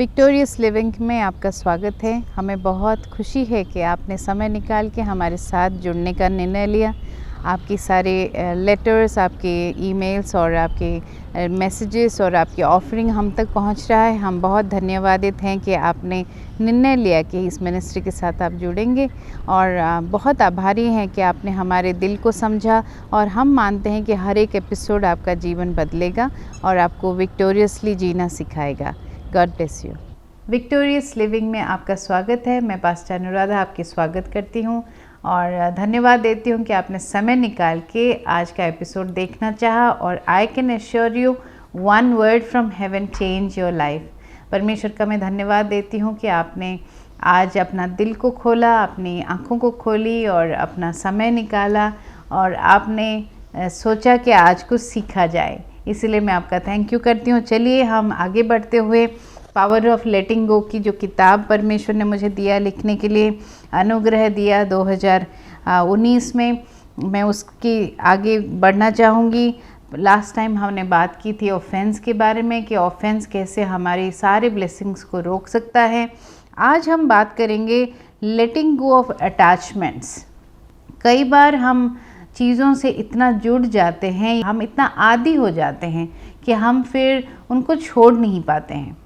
Victorious living में आपका स्वागत है। हमें बहुत खुशी है कि आपने समय निकाल के हमारे साथ जुड़ने का निर्णय लिया। आपकी सारे लेटर्स, आपके ईमेल्स और आपके मैसेजेस और आपकी ऑफरिंग हम तक पहुंच रहा है। हम बहुत धन्यवादित हैं कि आपने निर्णय लिया कि इस मिनिस्ट्री के साथ आप जुड़ेंगे और बहुत आभारी हैं कि आपने हमारे दिल को समझा और हम मानते हैं कि हर एक एपिसोड आपका जीवन बदलेगा और आपको विक्टोरियसली जीना सिखाएगा। God bless you. Victorious living में आपका स्वागत है। मैं पास्टर अनुराधा आपकी स्वागत करती हूँ और धन्यवाद देती हूँ कि आपने समय निकाल के आज का एपिसोड देखना चाहा। और I can assure you, one word from heaven change your life. परमेश्वर का मैं धन्यवाद देती हूँ कि आपने आज अपना दिल को खोला, अपनी आँखों को खोली और अपना समय निकाला और आपने सोचा कि आज कुछ सीखा जाए। इसलिए मैं आपका थैंक यू करती हूँ। चलिए हम आगे बढ़ते हुए पावर ऑफ लेटिंग गो की जो किताब परमेश्वर ने मुझे दिया लिखने के लिए, अनुग्रह दिया 2019 में, मैं उसकी आगे बढ़ना चाहूँगी। लास्ट टाइम हमने बात की थी ऑफेंस के बारे में कि ऑफेंस कैसे हमारी सारे ब्लेसिंग्स को रोक सकता है। आज हम बात करेंगे लेटिंग गो ऑफ अटैचमेंट्स। कई बार हम चीज़ों से इतना जुड़ जाते हैं, हम इतना आदी हो जाते हैं कि हम फिर उनको छोड़ नहीं पाते हैं।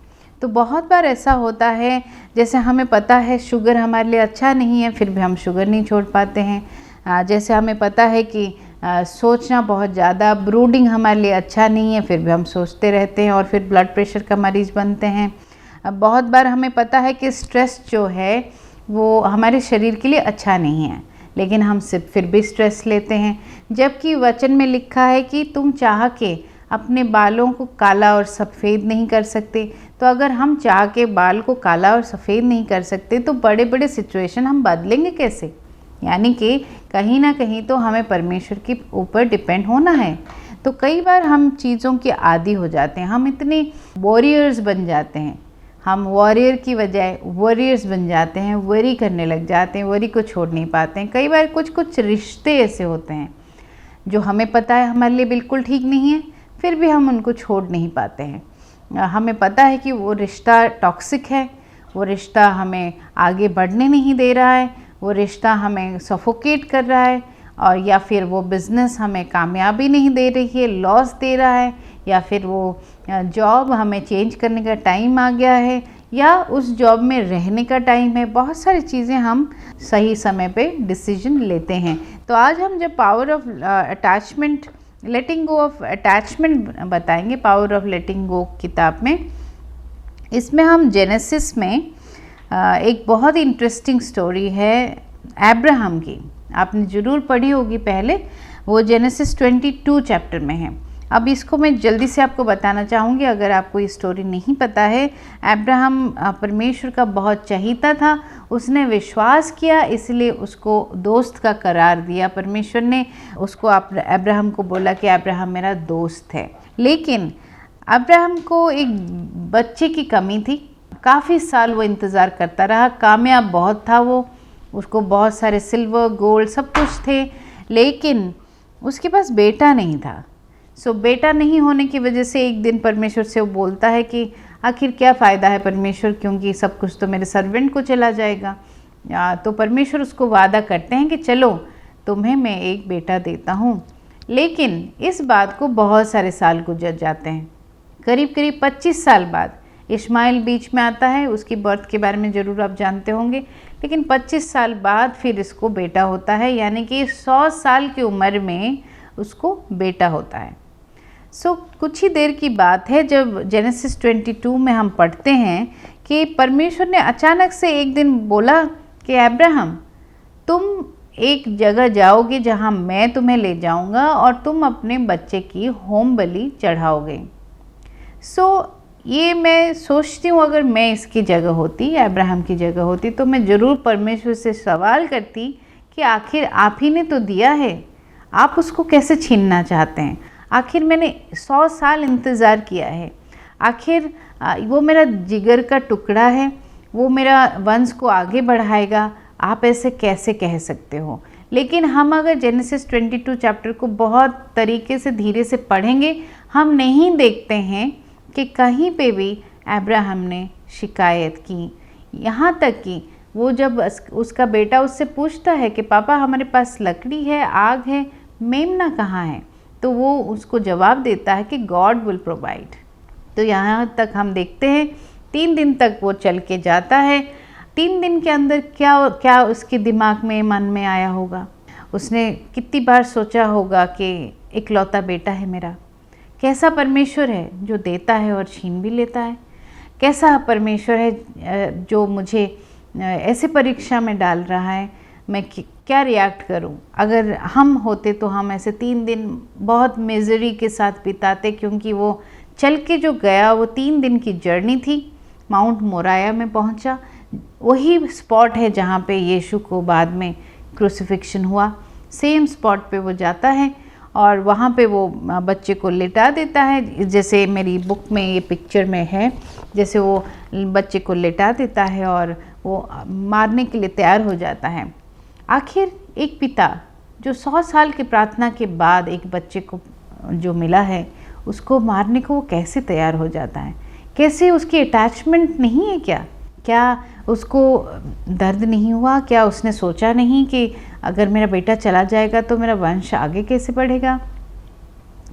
तो बहुत बार ऐसा होता है, जैसे हमें पता है शुगर हमारे लिए अच्छा नहीं है, फिर भी हम शुगर नहीं छोड़ पाते हैं। जैसे हमें पता है कि सोचना बहुत ज़्यादा, ब्रूडिंग हमारे लिए अच्छा नहीं है, फिर भी हम सोचते रहते हैं और फिर ब्लड प्रेशर का मरीज़ बनते हैं। बहुत बार हमें पता है कि स्ट्रेस जो है वो हमारे शरीर के लिए अच्छा नहीं है, लेकिन हम सिर्फ फिर भी स्ट्रेस लेते हैं। जबकि वचन में लिखा है कि तुम चाह के अपने बालों को काला और सफ़ेद नहीं कर सकते। तो अगर हम चाह के बाल को काला और सफ़ेद नहीं कर सकते तो बड़े बड़े सिचुएशन हम बदलेंगे कैसे? यानी कि कहीं ना कहीं तो हमें परमेश्वर के ऊपर डिपेंड होना है। तो कई बार हम चीज़ों के आदी हो जाते हैं, हम इतने वॉरियर्स बन जाते हैं, हम वॉरियर की बजाय वॉरियर्स बन जाते हैं, वरी करने लग जाते हैं, वरी को छोड़ नहीं पाते हैं। कई बार कुछ कुछ रिश्ते ऐसे होते हैं जो हमें पता है हमारे लिए बिल्कुल ठीक नहीं है, फिर भी हम उनको छोड़ नहीं पाते हैं। हमें पता है कि वो रिश्ता टॉक्सिक है, वो रिश्ता हमें आगे बढ़ने नहीं दे रहा है, वो रिश्ता हमें सफोकेट कर रहा है, और या फिर वो बिज़नेस हमें कामयाबी नहीं दे रही है, लॉस दे रहा है, या फिर वो जॉब हमें चेंज करने का टाइम आ गया है, या उस जॉब में रहने का टाइम है। बहुत सारी चीज़ें हम सही समय पे डिसीजन लेते हैं। तो आज हम जब power of attachment, letting go of attachment बताएंगे, पावर ऑफ लेटिंग गो किताब में, इसमें हम जेनेसिस में एक बहुत इंटरेस्टिंग स्टोरी है अब्राहम की। आपने ज़रूर पढ़ी होगी पहले, वो जेनेसिस 22 चैप्टर में है। अब इसको मैं जल्दी से आपको बताना चाहूँगी अगर आपको ये स्टोरी नहीं पता है। अब्राहम परमेश्वर का बहुत चहीता था, उसने विश्वास किया, इसलिए उसको दोस्त का करार दिया। परमेश्वर ने उसको अब्राहम को बोला कि अब्राहम मेरा दोस्त है। लेकिन अब्राहम को एक बच्चे की कमी थी। काफ़ी साल वो इंतज़ार करता रहा, कामयाब बहुत था वो, उसको बहुत सारे सिल्वर गोल्ड सब कुछ थे, लेकिन उसके पास बेटा नहीं था। बेटा नहीं होने की वजह से एक दिन परमेश्वर से वो बोलता है कि आखिर क्या फ़ायदा है परमेश्वर, क्योंकि सब कुछ तो मेरे सर्वेंट को चला जाएगा। तो परमेश्वर उसको वादा करते हैं कि चलो तुम्हें मैं एक बेटा देता हूँ। लेकिन इस बात को बहुत सारे साल गुजर जाते हैं। करीब करीब 25 साल बाद इस्माइल बीच में आता है। उसकी बर्थ के बारे में ज़रूर आप जानते होंगे। लेकिन 25 साल बाद फिर इसको बेटा होता है, यानी कि 100 साल की उम्र में उसको बेटा होता है। कुछ ही देर की बात है जब जेनेसिस 22 में हम पढ़ते हैं कि परमेश्वर ने अचानक से एक दिन बोला कि अब्राहम, तुम एक जगह जाओगे जहां मैं तुम्हें ले जाऊंगा और तुम अपने बच्चे की होम बलि चढ़ाओगे। ये मैं सोचती हूँ अगर मैं इसकी जगह होती, अब्राहम की जगह होती, तो मैं ज़रूर परमेश्वर से सवाल करती कि आखिर आप ही ने तो दिया है, आप उसको कैसे छीनना चाहते हैं? आखिर मैंने 100 साल इंतज़ार किया है, आखिर वो मेरा जिगर का टुकड़ा है, वो मेरा वंश को आगे बढ़ाएगा, आप ऐसे कैसे कह सकते हो? लेकिन हम अगर जेनेसिस 22 चैप्टर को बहुत तरीके से धीरे से पढ़ेंगे, हम नहीं देखते हैं कि कहीं पे भी अब्राहम ने शिकायत की, यहाँ तक कि वो जब उसका बेटा उससे पूछता है कि पापा हमारे पास लकड़ी है, आग है, मेमना कहाँ है, तो वो उसको जवाब देता है कि गॉड विल प्रोवाइड। तो यहाँ तक हम देखते हैं 3 दिन तक वो चल के जाता है। 3 दिन के अंदर क्या क्या उसके दिमाग में, मन में आया होगा। उसने कितनी बार सोचा होगा कि इकलौता बेटा है मेरा, कैसा परमेश्वर है जो देता है और छीन भी लेता है, कैसा परमेश्वर है जो मुझे ऐसे परीक्षा में डाल रहा है, मैं क्या रिएक्ट करूं। अगर हम होते तो हम ऐसे 3 दिन बहुत मिजरी के साथ बिताते, क्योंकि वो चल के जो गया वो 3 दिन की जर्नी थी। माउंट मोराया में पहुंचा, वही स्पॉट है जहाँ पे यीशु को बाद में क्रूसिफिक्शन हुआ। सेम स्पॉट पे वो जाता है और वहाँ पे वो बच्चे को लिटा देता है, जैसे मेरी बुक में ये पिक्चर में है, जैसे वो बच्चे को लिटा देता है और वो मारने के लिए तैयार हो जाता है। आखिर एक पिता जो 100 साल की प्रार्थना के बाद एक बच्चे को जो मिला है, उसको मारने को वो कैसे तैयार हो जाता है? कैसे उसकी अटैचमेंट नहीं है क्या? क्या उसको दर्द नहीं हुआ? क्या उसने सोचा नहीं कि अगर मेरा बेटा चला जाएगा तो मेरा वंश आगे कैसे बढ़ेगा?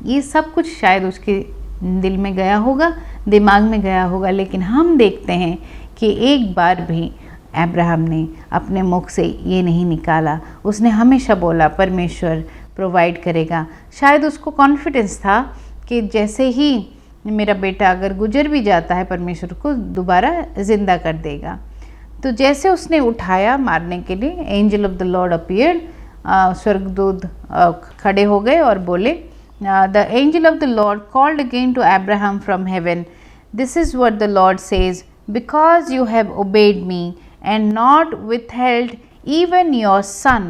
ये सब कुछ शायद उसके दिल में गया होगा, दिमाग में गया होगा, लेकिन हम देखते हैं कि एक बार भी अब्राहम ने अपने मुख से ये नहीं निकाला। उसने हमेशा बोला परमेश्वर प्रोवाइड करेगा। शायद उसको कॉन्फिडेंस था कि जैसे ही मेरा बेटा अगर गुजर भी जाता है, परमेश्वर को दोबारा ज़िंदा कर देगा। तो जैसे उसने उठाया मारने के लिए, angel of the Lord appeared, स्वर्गदूत खड़े हो गए और बोले, the angel of the Lord called again to Abraham from heaven, this is what the Lord says, because you have obeyed me and not withheld even your son,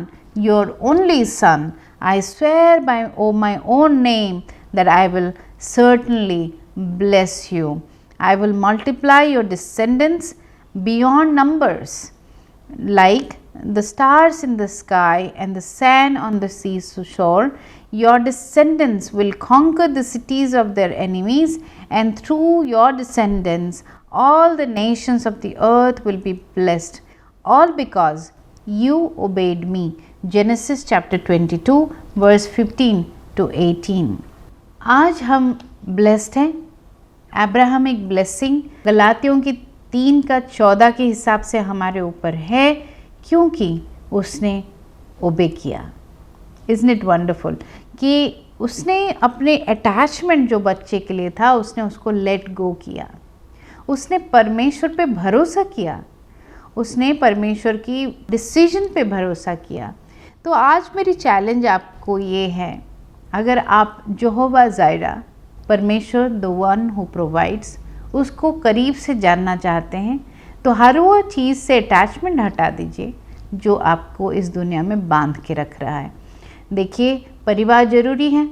your only son, I swear by my own name that I will certainly bless you. I will multiply your descendants beyond numbers, like the stars in the sky and the sand on the seashore. Your descendants will conquer the cities of their enemies, and through your descendants all the nations of the earth will be blessed, all because you obeyed me. Genesis chapter 22 verse 15 to 18. आज हम blessed हैं। Abraham एक blessing गलातियों की 3:14 के हिसाब से हमारे ऊपर है, क्योंकि उसने ओबे किया। Isn't it wonderful कि उसने अपने अटैचमेंट जो बच्चे के लिए था, उसने उसको लेट गो किया। उसने परमेश्वर पे भरोसा किया, उसने परमेश्वर की डिसीजन पे भरोसा किया। तो आज मेरी चैलेंज आपको ये है, अगर आप यहोवा जायरा, परमेश्वर द वन हु प्रोवाइड्स, उसको करीब से जानना चाहते हैं, तो हर वो चीज़ से अटैचमेंट हटा दीजिए जो आपको इस दुनिया में बांध के रख रहा है। देखिए, परिवार ज़रूरी है,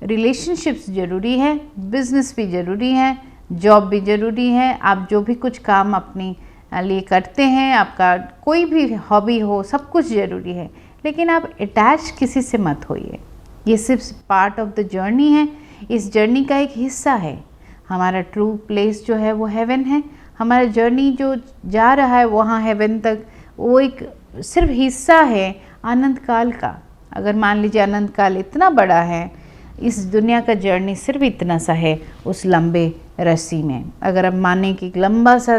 रिलेशनशिप्स ज़रूरी है, बिजनेस भी ज़रूरी है, जॉब भी ज़रूरी है, आप जो भी कुछ काम अपने लिए करते हैं, आपका कोई भी हॉबी हो, सब कुछ ज़रूरी है, लेकिन आप अटैच किसी से मत होइए। ये सिर्फ पार्ट ऑफ द जर्नी है, इस जर्नी का एक हिस्सा है। हमारा ट्रू प्लेस जो है वो हेवन है, हमारा जर्नी जो जा रहा है वहाँ हेवन तक, वो एक सिर्फ हिस्सा है अनंत काल का। अगर मान लीजिए अनंत काल इतना बड़ा है, इस दुनिया का जर्नी सिर्फ इतना सा है उस लंबे रस्सी में। अगर अब माने कि लंबा सा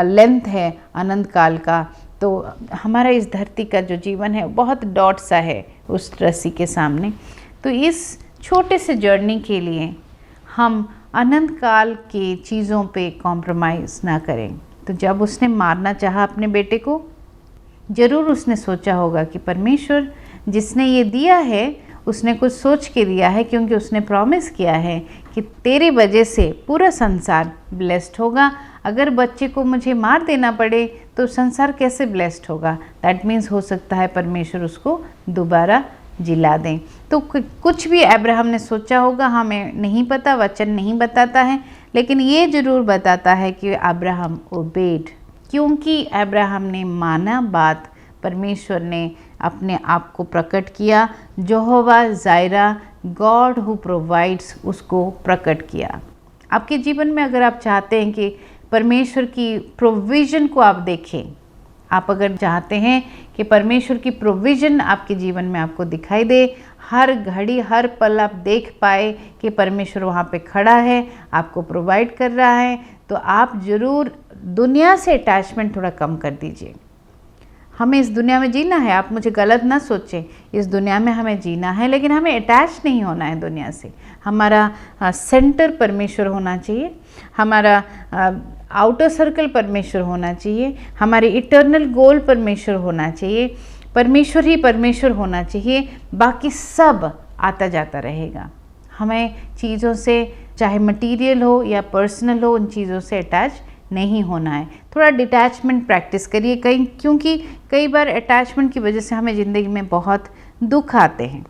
लेंथ है अनंत काल का, तो हमारा इस धरती का जो जीवन है बहुत डॉट सा है उस रस्सी के सामने। तो इस छोटे से जर्नी के लिए हम अनंत काल की चीज़ों पे कॉम्प्रोमाइज़ ना करें। तो जब उसने मारना चाहा अपने बेटे को, ज़रूर उसने सोचा होगा कि परमेश्वर जिसने ये दिया है उसने कुछ सोच के दिया है, क्योंकि उसने प्रॉमिस किया है कि तेरे वजह से पूरा संसार ब्लेस्ड होगा। अगर बच्चे को मुझे मार देना पड़े तो संसार कैसे ब्लेस्ड होगा? दैट मीन्स हो सकता है परमेश्वर उसको दोबारा जिला दें। तो कुछ भी अब्राहम ने सोचा होगा, हमें नहीं पता, वचन नहीं बताता है, लेकिन ये ज़रूर बताता है कि अब्राहम ओबेड, क्योंकि अब्राहम ने माना बात, परमेश्वर ने अपने आप को प्रकट किया, यहोवा जायरा, गॉड हु प्रोवाइड्स, उसको प्रकट किया। आपके जीवन में अगर आप चाहते हैं कि परमेश्वर की प्रोविज़न को आप देखें। आप अगर चाहते हैं कि परमेश्वर की प्रोविज़न आपके जीवन में आपको दिखाई दे, हर घड़ी हर पल आप देख पाए कि परमेश्वर वहाँ पे खड़ा है, आपको प्रोवाइड कर रहा है, तो आप ज़रूर दुनिया से अटैचमेंट थोड़ा कम कर दीजिए। हमें इस दुनिया में जीना है, आप मुझे गलत ना सोचें, इस दुनिया में हमें जीना है, लेकिन हमें अटैच नहीं होना है दुनिया से। हमारा सेंटर परमेश्वर होना चाहिए, हमारा आउटर सर्कल परमेश्वर होना चाहिए, हमारे इटर्नल गोल परमेश्वर होना चाहिए, परमेश्वर ही परमेश्वर होना चाहिए, बाकी सब आता जाता रहेगा। हमें चीज़ों से, चाहे मटेरियल हो या पर्सनल हो, उन चीज़ों से अटैच नहीं होना है। थोड़ा डिटैचमेंट प्रैक्टिस करिए, क्योंकि कई बार अटैचमेंट की वजह से हमें ज़िंदगी में बहुत दुख आते हैं,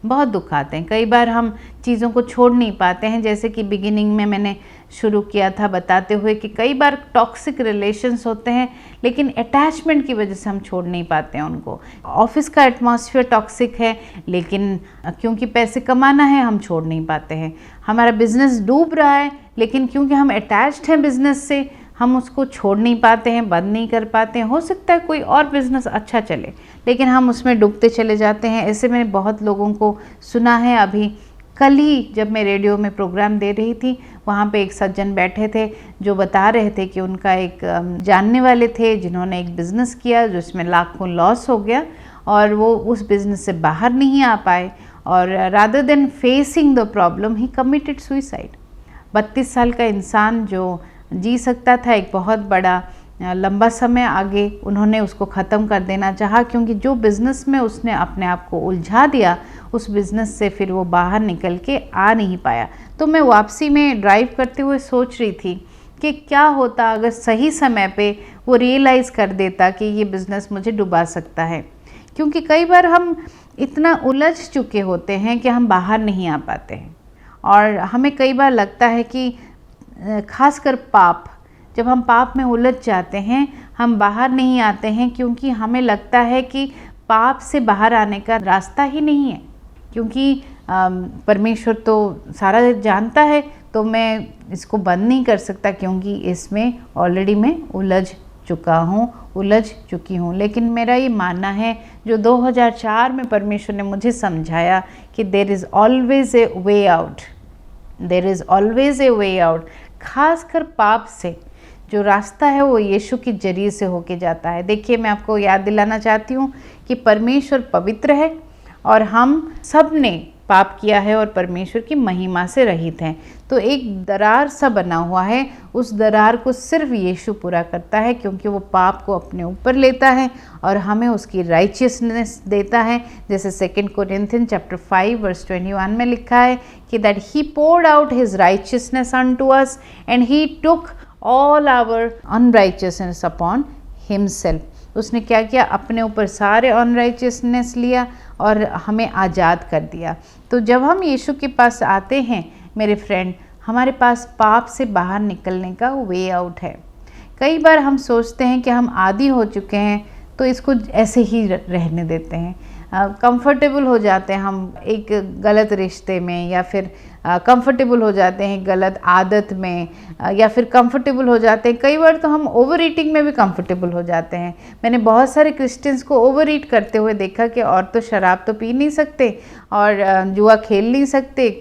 बहुत दुख आते हैं। कई बार हम चीज़ों को छोड़ नहीं पाते हैं, जैसे कि बिगिनिंग में मैंने शुरू किया था बताते हुए कि कई बार टॉक्सिक रिलेशंस होते हैं, लेकिन अटैचमेंट की वजह से हम छोड़ नहीं पाते हैं उनको। ऑफिस का एटमॉस्फेयर टॉक्सिक है, लेकिन क्योंकि पैसे कमाना है हम छोड़ नहीं पाते हैं। हमारा बिजनेस डूब रहा है, लेकिन क्योंकि हम अटैच्ड हैं बिजनेस से, हम उसको छोड़ नहीं पाते हैं, बंद नहीं कर पाते हैं। हो सकता है कोई और बिज़नेस अच्छा चले, लेकिन हम उसमें डूबते चले जाते हैं। ऐसे मैंने बहुत लोगों को सुना है। अभी कल ही जब मैं रेडियो में प्रोग्राम दे रही थी, वहाँ पे एक सज्जन बैठे थे जो बता रहे थे कि उनका एक जानने वाले थे जिन्होंने एक बिज़नेस किया जिसमें लाखों लॉस हो गया, और वो उस बिज़नेस से बाहर नहीं आ पाए, और rather than facing the problem he committed suicide. 32 साल का इंसान जो जी सकता था एक बहुत बड़ा लंबा समय आगे, उन्होंने उसको ख़त्म कर देना चाहा, क्योंकि जो बिज़नेस में उसने अपने आप को उलझा दिया, उस बिज़नेस से फिर वो बाहर निकल के आ नहीं पाया। तो मैं वापसी में ड्राइव करते हुए सोच रही थी कि क्या होता अगर सही समय पे वो रियलाइज़ कर देता कि ये बिज़नेस मुझे डुबा सकता है। क्योंकि कई बार हम इतना उलझ चुके होते हैं कि हम बाहर नहीं आ पाते हैं, और हमें कई बार लगता है कि खासकर पाप, जब हम पाप में उलझ जाते हैं हम बाहर नहीं आते हैं, क्योंकि हमें लगता है कि पाप से बाहर आने का रास्ता ही नहीं है। क्योंकि परमेश्वर तो सारा जानता है, तो मैं इसको बंद नहीं कर सकता, क्योंकि इसमें ऑलरेडी मैं उलझ चुका हूँ, उलझ चुकी हूँ। लेकिन मेरा ये मानना है, जो 2004 में परमेश्वर ने मुझे समझाया कि there is always a way out, there is always a way out. खासकर पाप से जो रास्ता है वो यीशु के जरिए से होके जाता है। देखिए, मैं आपको याद दिलाना चाहती हूँ कि परमेश्वर पवित्र है, और हम सब ने पाप किया है और परमेश्वर की महिमा से रहित हैं। तो एक दरार सा बना हुआ है, उस दरार को सिर्फ यीशु पूरा करता है, क्योंकि वो पाप को अपने ऊपर लेता है और हमें उसकी राइचियसनेस देता है। जैसे 2 कोरिन्थियन चैप्टर 5 वर्स 21 में लिखा है कि that he poured out his righteousness unto us and he took all our unrighteousness upon himself. उसने क्या किया, अपने ऊपर सारे अनराइचियसनेस लिया और हमें आज़ाद कर दिया। तो जब हम यीशु के पास आते हैं मेरे फ्रेंड, हमारे पास पाप से बाहर निकलने का वे आउट है। कई बार हम सोचते हैं कि हम आदी हो चुके हैं, तो इसको ऐसे ही रहने देते हैं, कंफर्टेबल हो जाते हैं हम एक गलत रिश्ते में, या फिर कंफर्टेबल हो जाते हैं गलत आदत में, या फिर कंफर्टेबल हो जाते हैं, कई बार तो हम ओवर ईटिंग में भी कंफर्टेबल हो जाते हैं। मैंने बहुत सारे क्रिश्चियंस को ओवर ईट करते हुए देखा कि और तो शराब तो पी नहीं सकते, और जुआ खेल नहीं सकते,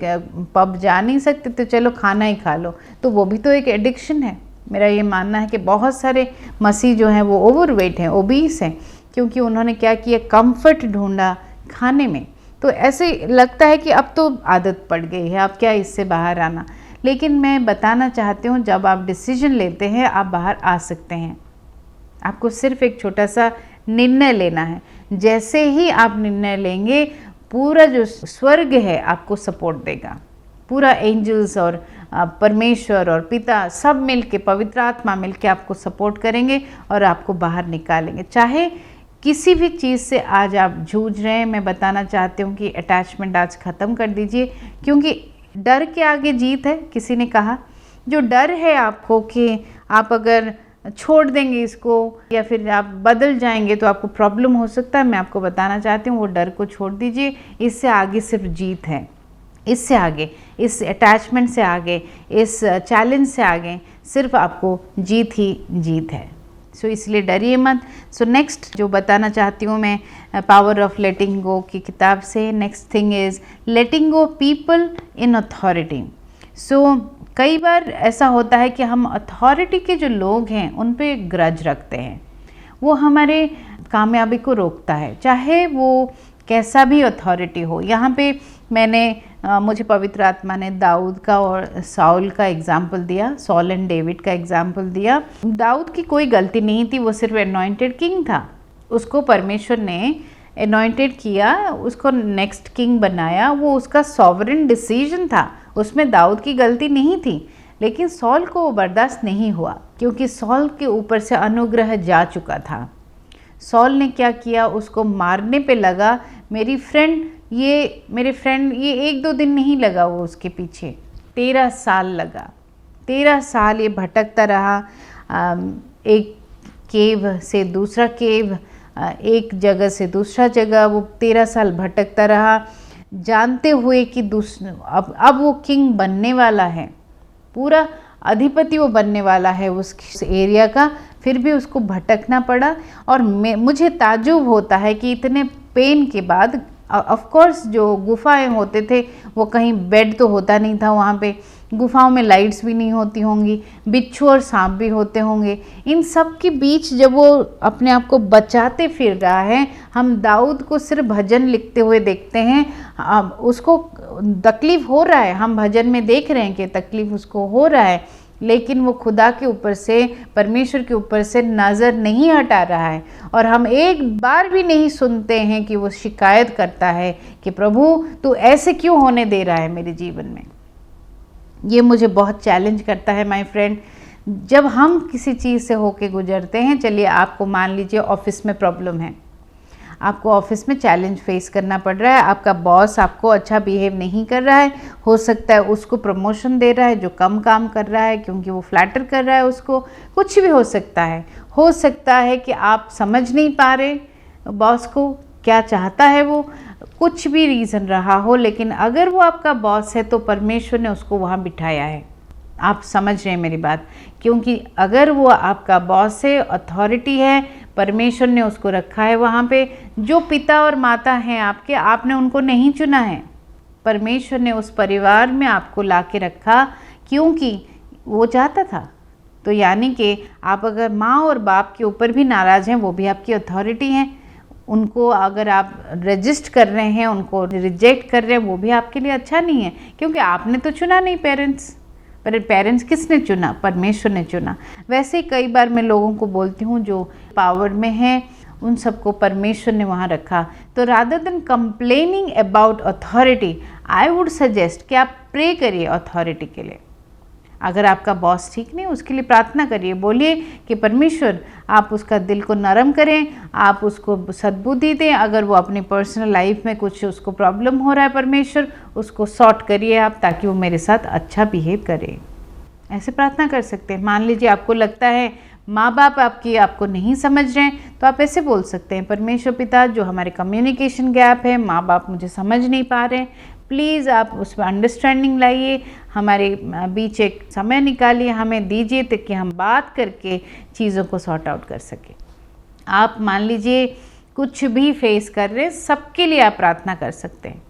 पब जा नहीं सकते, तो चलो खाना ही खा लो। तो वो भी तो एक एडिक्शन है। मेरा ये मानना है कि बहुत सारे मसीह जो हैं वो ओवरवेट हैं, ओबीस हैं, क्योंकि उन्होंने क्या किया, कंफर्ट ढूंढा खाने में। तो ऐसे लगता है कि अब तो आदत पड़ गई है, अब क्या इससे बाहर आना। लेकिन मैं बताना चाहती हूँ, जब आप डिसीजन लेते हैं आप बाहर आ सकते हैं। आपको सिर्फ एक छोटा सा निर्णय लेना है। जैसे ही आप निर्णय लेंगे, पूरा जो स्वर्ग है आपको सपोर्ट देगा। पूरा एंजल्स और परमेश्वर और पिता सब मिलके, पवित्र आत्मा मिलके आपको सपोर्ट करेंगे और आपको बाहर निकालेंगे। चाहे किसी भी चीज़ से आज आप जूझ रहे हैं, मैं बताना चाहती हूँ कि अटैचमेंट आज ख़त्म कर दीजिए, क्योंकि डर के आगे जीत है। किसी ने कहा, जो डर है आपको कि आप अगर छोड़ देंगे इसको या फिर आप बदल जाएंगे तो आपको प्रॉब्लम हो सकता है, मैं आपको बताना चाहती हूँ वो डर को छोड़ दीजिए। इससे आगे सिर्फ जीत है। इससे आगे, इस अटैचमेंट से आगे, इस चैलेंज से आगे सिर्फ आपको जीत ही जीत है। सो इसलिए डरिए मत। सो नेक्स्ट जो बताना चाहती हूँ मैं पावर ऑफ लेटिंग गो की किताब से, next thing is letting go people in authority. So कई बार ऐसा होता है कि हम अथॉरिटी के जो लोग हैं उन पे ग्रज रखते हैं, वो हमारे कामयाबी को रोकता है, चाहे वो कैसा भी अथॉरिटी हो। यहाँ पे मुझे पवित्र आत्मा ने दाऊद का और साउल का एग्जाम्पल दिया, सॉल एंड डेविड का एग्जाम्पल दिया। दाऊद की कोई गलती नहीं थी, वो सिर्फ एनॉइंटेड किंग था, उसको परमेश्वर ने एनॉइंटेड किया, उसको नेक्स्ट किंग बनाया, वो उसका सॉवरेन डिसीजन था, उसमें दाऊद की गलती नहीं थी। लेकिन सॉल को वो बर्दाश्त नहीं हुआ, क्योंकि सॉल के ऊपर से अनुग्रह जा चुका था। सॉल ने क्या किया, उसको मारने पे लगा। मेरे फ्रेंड ये 1-2 दिन नहीं लगा, वो उसके पीछे 13 साल लगा। 13 साल ये भटकता रहा, एक केव से दूसरा केव, एक जगह से दूसरा जगह, वो 13 साल भटकता रहा, जानते हुए कि अब वो किंग बनने वाला है, पूरा अधिपति वो बनने वाला है उस एरिया का, फिर भी उसको भटकना पड़ा। और मुझे ताज्जुब होता है कि इतने पेन के बाद, ऑफ कोर्स जो गुफाएं होते थे वो कहीं बेड तो होता नहीं था वहाँ पे, गुफाओं में लाइट्स भी नहीं होती होंगी, बिच्छू और सांप भी होते होंगे। इन सब के बीच जब वो अपने आप को बचाते फिर रहा है, हम दाऊद को सिर्फ भजन लिखते हुए देखते हैं। उसको तकलीफ़ हो रहा है, हम भजन में देख रहे हैं कि तकलीफ़ उसको हो रहा है, लेकिन वो खुदा के ऊपर से, परमेश्वर के ऊपर से नज़र नहीं हटा रहा है। और हम एक बार भी नहीं सुनते हैं कि वो शिकायत करता है कि प्रभु तू ऐसे क्यों होने दे रहा है मेरे जीवन में। ये मुझे बहुत चैलेंज करता है माय फ्रेंड। जब हम किसी चीज़ से होके गुजरते हैं, चलिए आपको मान लीजिए ऑफिस में प्रॉब्लम है, आपको ऑफिस में चैलेंज फेस करना पड़ रहा है, आपका बॉस आपको अच्छा बिहेव नहीं कर रहा है, हो सकता है उसको प्रमोशन दे रहा है जो कम काम कर रहा है क्योंकि वो फ्लैटर कर रहा है उसको, कुछ भी हो सकता है कि आप समझ नहीं पा रहे बॉस को क्या चाहता है वो, कुछ भी रीज़न रहा हो, लेकिन अगर वो आपका बॉस है तो परमेश्वर ने उसको वहाँ बिठाया है। आप समझ रहे हैं मेरी बात, क्योंकि अगर वो आपका बॉस है, अथॉरिटी है, परमेश्वर ने उसको रखा है वहाँ पे। जो पिता और माता हैं आपके, आपने उनको नहीं चुना है, परमेश्वर ने उस परिवार में आपको ला के रखा क्योंकि वो चाहता था। तो यानी कि आप अगर माँ और बाप के ऊपर भी नाराज़ हैं, वो भी आपकी अथॉरिटी हैं, उनको अगर आप रजिस्ट कर रहे हैं, उनको रिजेक्ट कर रहे हैं, वो भी आपके लिए अच्छा नहीं है, क्योंकि आपने तो चुना नहीं पेरेंट्स। पर पेरेंट्स किसने चुना? परमेश्वर ने चुना। वैसे ही कई बार मैं लोगों को बोलती हूँ जो पावर में हैं, उन सबको परमेश्वर ने वहाँ रखा। तो rather than complaining about authority, I would suggest कि आप प्रे करिए अथॉरिटी के लिए। अगर आपका बॉस ठीक नहीं, उसके लिए प्रार्थना करिए, बोलिए कि परमेश्वर आप उसका दिल को नरम करें, आप उसको सद्बुद्धि दें। अगर वो अपनी पर्सनल लाइफ में कुछ उसको प्रॉब्लम हो रहा है, परमेश्वर उसको सॉर्ट करिए आप, ताकि वो मेरे साथ अच्छा बिहेव करे। ऐसे प्रार्थना कर सकते हैं। मान लीजिए आपको लगता है माँ बाप आपको नहीं समझ रहे हैं, तो आप ऐसे बोल सकते हैं, परमेश्वर पिता जो हमारे कम्युनिकेशन गैप है, माँ बाप मुझे समझ नहीं पा रहे, प्लीज़ आप उसमें अंडरस्टैंडिंग लाइए, हमारे बीच एक समय निकालिए, हमें दीजिए ताकि हम बात करके चीज़ों को सॉर्ट आउट कर सकें। आप मान लीजिए कुछ भी फेस कर रहे हैं, सबके लिए आप प्रार्थना कर सकते हैं,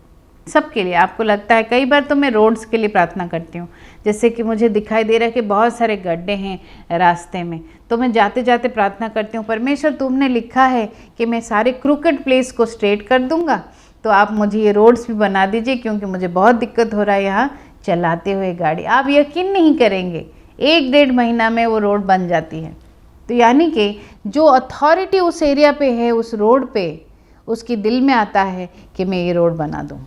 सबके लिए। आपको लगता है, कई बार तो मैं रोड्स के लिए प्रार्थना करती हूँ, जैसे कि मुझे दिखाई दे रहा है कि बहुत सारे गड्ढे हैं रास्ते में, तो मैं जाते जाते प्रार्थना करती हूँ, परमेश्वर तुमने लिखा है कि मैं सारे क्रूकेड प्लेस को स्ट्रेट कर दूँगा, तो आप मुझे ये रोड्स भी बना दीजिए, क्योंकि मुझे बहुत दिक्कत हो रहा है यहाँ चलाते हुए गाड़ी। आप यकीन नहीं करेंगे, 1-1.5 महीना में वो रोड बन जाती है। तो यानी कि जो अथॉरिटी उस एरिया पे है, उस रोड पे, उसके दिल में आता है कि मैं ये रोड बना दूँ।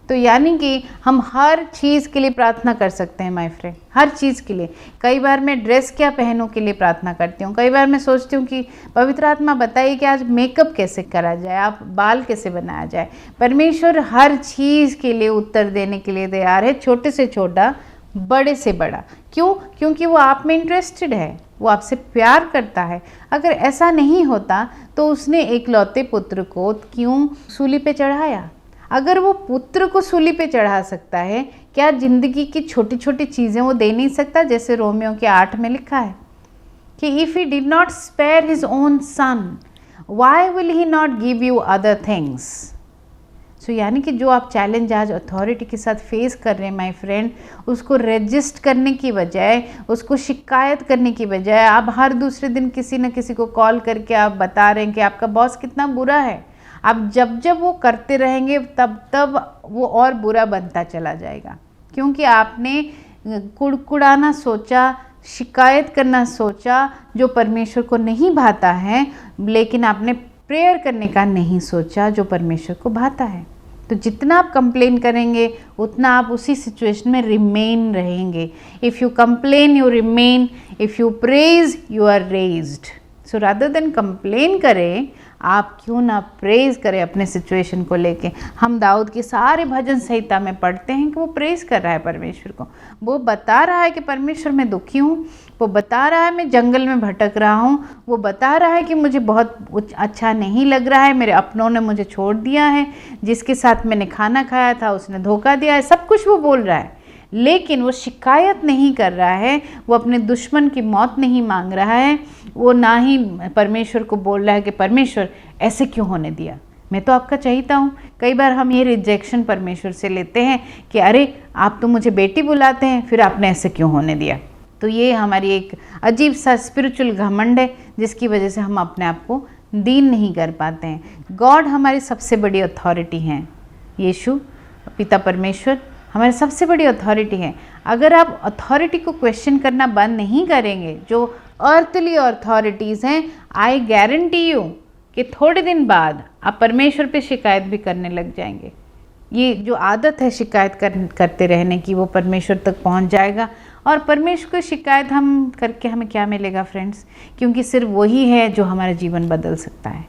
तो यानी कि हम हर चीज़ के लिए प्रार्थना कर सकते हैं माय फ्रेंड, हर चीज़ के लिए। कई बार मैं ड्रेस क्या पहनूं के लिए प्रार्थना करती हूँ, कई बार मैं सोचती हूँ कि पवित्र आत्मा बताइए कि आज मेकअप कैसे करा जाए, आप बाल कैसे बनाया जाए। परमेश्वर हर चीज़ के लिए उत्तर देने के लिए तैयार है, छोटे से छोटा, बड़े से बड़ा। क्यों? क्योंकि वो आप में इंटरेस्टेड है, वो आपसे प्यार करता है। अगर ऐसा नहीं होता तो उसने एकलौते पुत्र को क्यों सूली पे चढ़ाया? अगर वो पुत्र को सूली पे चढ़ा सकता है, क्या ज़िंदगी की छोटी छोटी चीज़ें वो दे नहीं सकता? जैसे रोमियो के 8 में लिखा है कि if he did not spare his own son, why will he not give you other things. So यानी कि जो आप चैलेंज आज अथॉरिटी के साथ फेस कर रहे हैं माय फ्रेंड, उसको रजिस्ट करने की बजाय, उसको शिकायत करने की बजाय, आप हर दूसरे दिन किसी न किसी को कॉल करके आप बता रहे हैं कि आपका बॉस कितना बुरा है। आप जब जब वो करते रहेंगे तब तब वो और बुरा बनता चला जाएगा, क्योंकि आपने कुड़कुड़ाना सोचा, शिकायत करना सोचा, जो परमेश्वर को नहीं भाता है, लेकिन आपने प्रेयर करने का नहीं सोचा जो परमेश्वर को भाता है। तो जितना आप कंप्लेन करेंगे उतना आप उसी सिचुएशन में रिमेन रहेंगे। If you complain you remain, if you praise you are raised. So rather than complain करें, आप क्यों ना प्रेज करें अपने सिचुएशन को लेके। हम दाऊद के सारे भजन संहिता में पढ़ते हैं कि वो प्रेज कर रहा है परमेश्वर को। वो बता रहा है कि परमेश्वर मैं दुखी हूँ, वो बता रहा है मैं जंगल में भटक रहा हूँ, वो बता रहा है कि मुझे बहुत अच्छा नहीं लग रहा है, मेरे अपनों ने मुझे छोड़ दिया है, जिसके साथ मैंने खाना खाया था उसने धोखा दिया है, सब कुछ वो बोल रहा है। लेकिन वो शिकायत नहीं कर रहा है, वो अपने दुश्मन की मौत नहीं मांग रहा है, वो ना ही परमेश्वर को बोल रहा है कि परमेश्वर ऐसे क्यों होने दिया, मैं तो आपका चाहता हूँ। कई बार हम ये रिजेक्शन परमेश्वर से लेते हैं कि अरे आप तो मुझे बेटी बुलाते हैं, फिर आपने ऐसे क्यों होने दिया। तो ये हमारी एक अजीब सा स्पिरिचुअल घमंड है, जिसकी वजह से हम अपने आप को दीन नहीं कर पाते हैं। गॉड हमारी सबसे बड़ी अथॉरिटी हैं, यीशु पिता परमेश्वर हमारी सबसे बड़ी अथॉरिटी है। अगर आप अथॉरिटी को क्वेश्चन करना बंद नहीं करेंगे, जो अर्थली अथॉरिटीज़ हैं, आई गारंटी यू कि थोड़े दिन बाद आप परमेश्वर पे शिकायत भी करने लग जाएंगे। ये जो आदत है शिकायत करते रहने की, वो परमेश्वर तक पहुंच जाएगा। और परमेश्वर को शिकायत हम करके हमें क्या मिलेगा फ्रेंड्स? क्योंकि सिर्फ वही है जो हमारा जीवन बदल सकता है।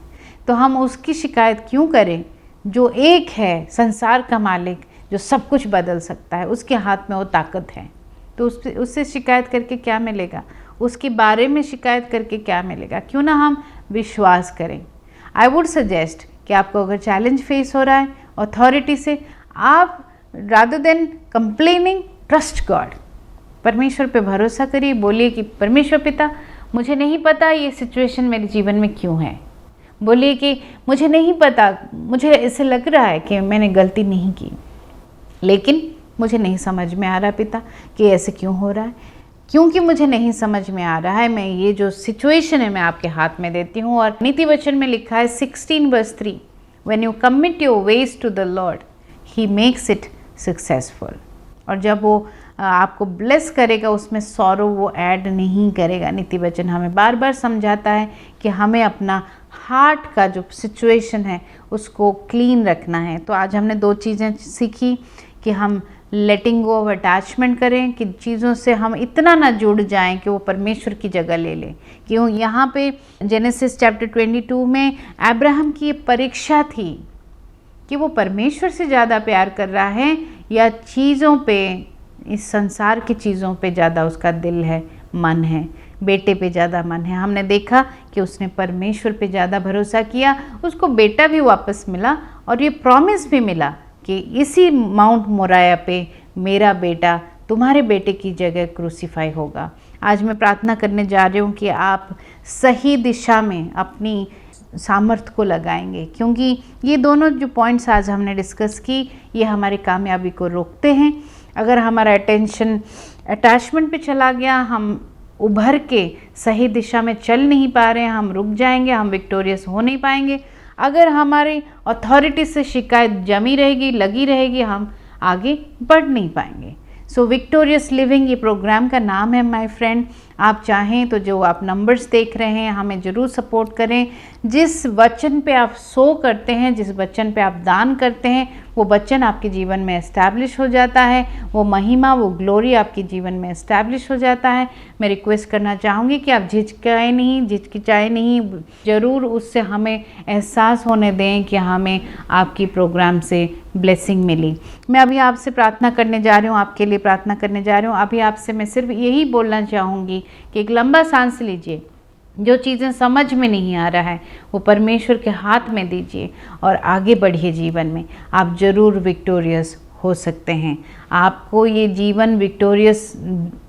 तो हम उसकी शिकायत क्यों करें जो एक है, संसार का मालिक, जो सब कुछ बदल सकता है, उसके हाथ में वो ताकत है। तो उससे शिकायत करके क्या मिलेगा? उसके बारे में शिकायत करके क्या मिलेगा? क्यों ना हम विश्वास करें। आई वुड सजेस्ट कि आपको अगर चैलेंज फेस हो रहा है अथॉरिटी से, आप rather than complaining, trust God, परमेश्वर पे भरोसा करिए। बोलिए कि परमेश्वर पिता, मुझे नहीं पता ये सिचुएशन मेरे जीवन में क्यों है। बोलिए कि मुझे नहीं पता, मुझे ऐसे लग रहा है कि मैंने गलती नहीं की, लेकिन मुझे नहीं समझ में आ रहा पिता कि ऐसे क्यों हो रहा है। क्योंकि मुझे नहीं समझ में आ रहा है, मैं ये जो सिचुएशन है मैं आपके हाथ में देती हूँ। और नीति वचन में लिखा है 16:3, when you commit your ways to the Lord he makes it successful. और जब वो आपको ब्लेस करेगा, उसमें सॉरो वो ऐड नहीं करेगा। नीति वचन हमें बार बार समझाता है कि हमें अपना हार्ट का जो सिचुएशन है उसको क्लीन रखना है। तो आज हमने 2 चीज़ें सीखी कि हम लेटिंग गो ऑफ अटैचमेंट करें, कि चीज़ों से हम इतना ना जुड़ जाएं कि वो परमेश्वर की जगह ले लें। क्यों? यहाँ पे जेनेसिस चैप्टर 22 में अब्राहम की ये परीक्षा थी कि वो परमेश्वर से ज़्यादा प्यार कर रहा है या चीज़ों पे, इस संसार की चीज़ों पे ज़्यादा उसका दिल है, मन है, बेटे पे ज़्यादा मन है। हमने देखा कि उसने परमेश्वर पे ज़्यादा भरोसा किया, उसको बेटा भी वापस मिला और ये प्रॉमिस भी मिला कि इसी माउंट मोराया पे मेरा बेटा तुम्हारे बेटे की जगह क्रूसीफाई होगा। आज मैं प्रार्थना करने जा रही हूँ कि आप सही दिशा में अपनी सामर्थ्य को लगाएंगे, क्योंकि ये दोनों जो पॉइंट्स आज हमने डिस्कस की, ये हमारी कामयाबी को रोकते हैं। अगर हमारा अटेंशन अटैचमेंट पे चला गया, हम उभर के सही दिशा में चल नहीं पा रहे हैं, हम रुक जाएंगे, हम विक्टोरियस हो नहीं पाएंगे। अगर हमारी अथॉरिटी से शिकायत जमी रहेगी, लगी रहेगी, हम आगे बढ़ नहीं पाएंगे। सो विक्टोरियस लिविंग ये प्रोग्राम का नाम है माय फ्रेंड। आप चाहें तो जो आप नंबर्स देख रहे हैं, हमें ज़रूर सपोर्ट करें। जिस वचन पे आप सो करते हैं, जिस वचन पे आप दान करते हैं, वो वचन आपके जीवन में एस्टैब्लिश हो जाता है, वो महिमा, वो ग्लोरी आपके जीवन में एस्टैब्लिश हो जाता है। मैं रिक्वेस्ट करना चाहूँगी कि आप झिझकिचाए नहीं, ज़रूर उससे हमें एहसास होने दें कि हमें आपकी प्रोग्राम से ब्लेसिंग मिली। मैं अभी आपसे प्रार्थना करने जा रही हूँ, आपके लिए प्रार्थना करने जा रही हूँ। अभी आपसे मैं सिर्फ यही बोलना चाहूँगी कि एक लंबा सांस लीजिए जो चीज़ें समझ में नहीं आ रहा है वो परमेश्वर के हाथ में दीजिए और आगे बढ़िए जीवन में। आप ज़रूर विक्टोरियस हो सकते हैं। आपको ये जीवन विक्टोरियस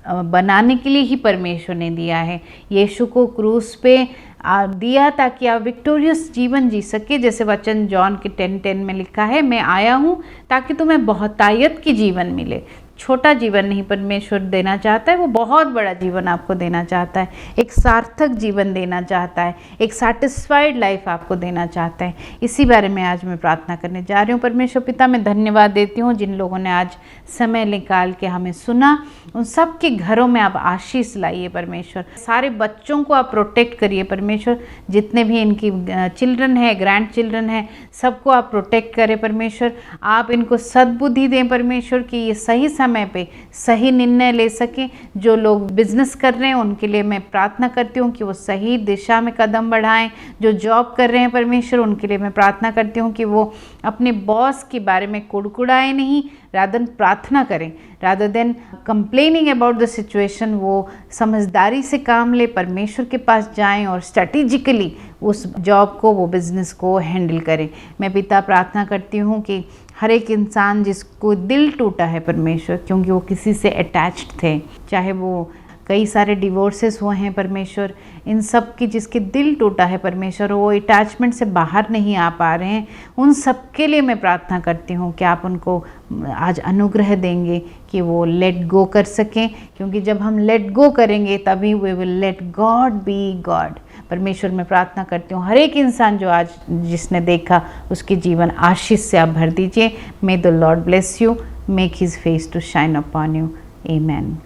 बनाने के लिए ही परमेश्वर ने दिया है। यीशु को क्रूस पे दिया ताकि आप विक्टोरियस जीवन जी सके। जैसे वचन जॉन के 10:10 में लिखा है, मैं आया हूँ ताकि तुम्हें बहुतायत की जीवन मिले। छोटा जीवन नहीं परमेश्वर देना चाहता है, वो बहुत बड़ा जीवन आपको देना चाहता है। एक सार्थक जीवन देना चाहता है, एक सैटिस्फाइड लाइफ आपको देना चाहता है। इसी बारे में आज मैं प्रार्थना करने जा रही हूँ। परमेश्वर पिता, मैं धन्यवाद देती हूँ जिन लोगों ने आज समय निकाल के हमें सुना, उन सब के घरों में आप आशीष लाइए परमेश्वर। सारे बच्चों को आप प्रोटेक्ट करिए परमेश्वर, जितने भी इनकी चिल्ड्रन है, ग्रैंड चिल्ड्रन है, सबको आप प्रोटेक्ट करें परमेश्वर। आप इनको सद्बुद्धि दें परमेश्वर कि ये सही समय पे सही निर्णय ले सकें। जो लोग बिजनेस कर रहे हैं उनके लिए मैं प्रार्थना करती हूँ कि वो सही दिशा में कदम बढ़ाएं। जो जॉब कर रहे हैं परमेश्वर, उनके लिए मैं प्रार्थना करती हूँ कि वो अपने बॉस के बारे में कुड़कुड़ाएं नहीं, रादर प्रार्थना करें, rather than complaining about the situation. वो समझदारी से काम ले, परमेश्वर के पास जाएं और स्ट्रेटेजिकली उस जॉब को, वो बिज़नेस को हैंडल करें। मैं पिता प्रार्थना करती हूँ कि हर एक इंसान जिसको दिल टूटा है परमेश्वर, क्योंकि वो किसी से अटैच्ड थे, चाहे वो कई सारे डिवोर्सेस हुए हैं परमेश्वर, इन सब की जिसके दिल टूटा है परमेश्वर, वो अटैचमेंट से बाहर नहीं आ पा रहे हैं, उन सब के लिए मैं प्रार्थना करती हूँ कि आप उनको आज अनुग्रह देंगे कि वो लेट गो कर सकें। क्योंकि जब हम लेट गो करेंगे तभी we will let God be God. परमेश्वर मैं प्रार्थना करती हूँ हर एक इंसान जो आज जिसने देखा उसके जीवन आशीष से आप भर दीजिए। May the Lord bless you, make his face to shine upon you, amen.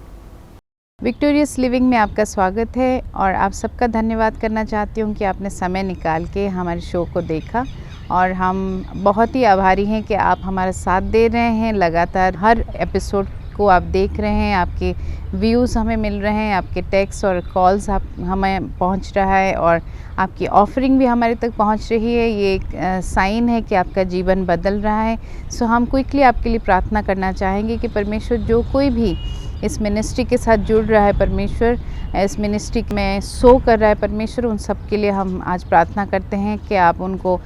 Victorious living में आपका स्वागत है और आप सबका धन्यवाद करना चाहती हूँ कि आपने समय निकाल के हमारे शो को देखा, और हम बहुत ही आभारी हैं कि आप हमारा साथ दे रहे हैं। लगातार हर एपिसोड को आप देख रहे हैं, आपके व्यूज़ हमें मिल रहे हैं, आपके टेक्स्ट और कॉल्स आप हमें पहुंच रहा है, और आपकी ऑफरिंग भी हमारे तक पहुंच रही है। ये एक साइन है कि आपका जीवन बदल रहा है। सो हम क्विकली आपके लिए प्रार्थना करना चाहेंगे कि परमेश्वर जो कोई भी इस मिनिस्ट्री के साथ जुड़ रहा है परमेश्वर, इस मिनिस्ट्री में सो कर रहा है परमेश्वर, उन सब के लिए हम आज प्रार्थना करते हैं कि आप उनको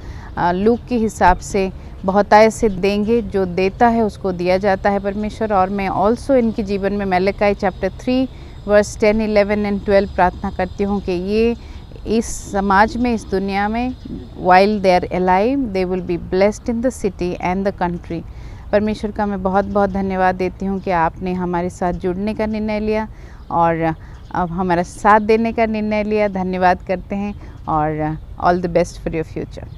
लूक के हिसाब से बहुतायत से देंगे। जो देता है उसको दिया जाता है परमेश्वर। और मैं ऑल्सो इनके जीवन में मलकी चैप्टर 3 वर्स 10, 11 एंड 12 प्रार्थना करती हूँ कि ये इस समाज में, इस दुनिया में, while they are alive they will be blessed in the city and the country. परमेश्वर का मैं बहुत बहुत धन्यवाद देती हूँ कि आपने हमारे साथ जुड़ने का निर्णय लिया और अब हमारा साथ देने का निर्णय लिया। धन्यवाद करते हैं और all the best for your future.